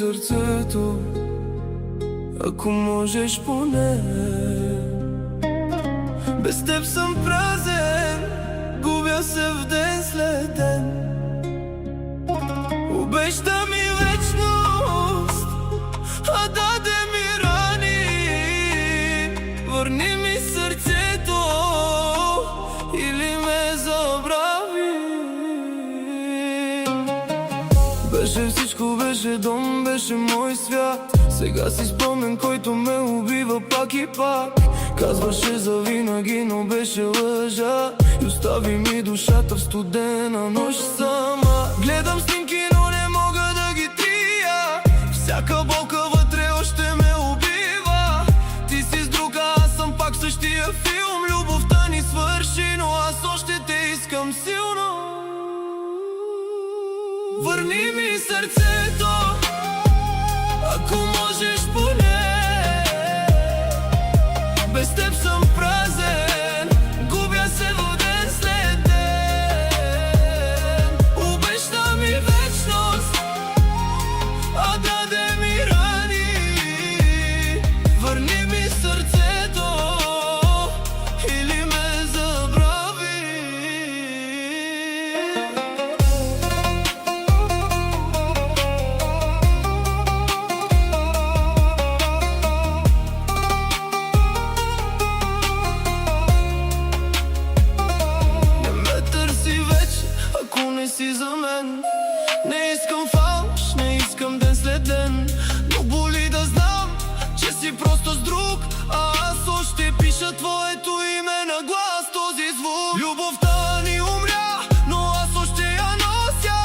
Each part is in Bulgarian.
сърцето, ако можеш поне. Без теб съм празен, губя се в ден след ден. Обеща ми вечност, а даде ми рани. Върни ми сърцето или ме забрави. Беше всичко, беше дом, беше мой свят. Сега си спомен, който ме убива пак и пак. Казваше завинаги, но беше лъжа. И остави ми душата в студена нощ сама. Гледам снимки, но не мога да ги трия. Всяка болка вътре още ме убива. Ти си с друга, аз съм пак същия филм. Любовта ни свърши, но аз още те искам силно. Върни ми сърцето, ако можеш поне. Без теб съм празен, губя се в ден след ден. Обеща ми вечност, а даде ми рани. Върни ми сърцето или ме забрави. Си за мен. Не искам фалш, не искам ден след ден. Но боли да знам, че си просто с друг, а аз още пиша твоето име на глас, този звук. Любовта ни умря, но аз още я нося,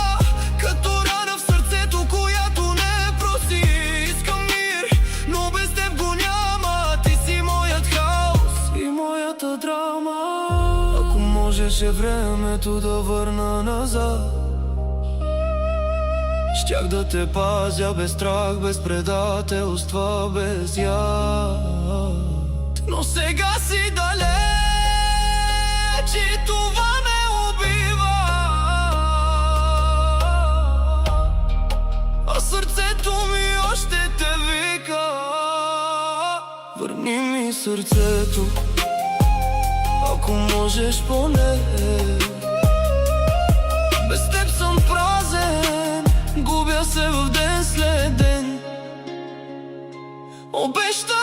като рана в сърцето, която не проси. Искам мир, но без теб го няма. Ти си моят хаос и моята драма. Ако можеше времето да върна назад, щях да те пазя без страх, без предателства, без яд. Но сега си далеч и това ме убива. А сърцето ми още те вика. Върни ми сърцето, ако можеш поне. Без теб съм празен, губя се в ден след ден. Обеща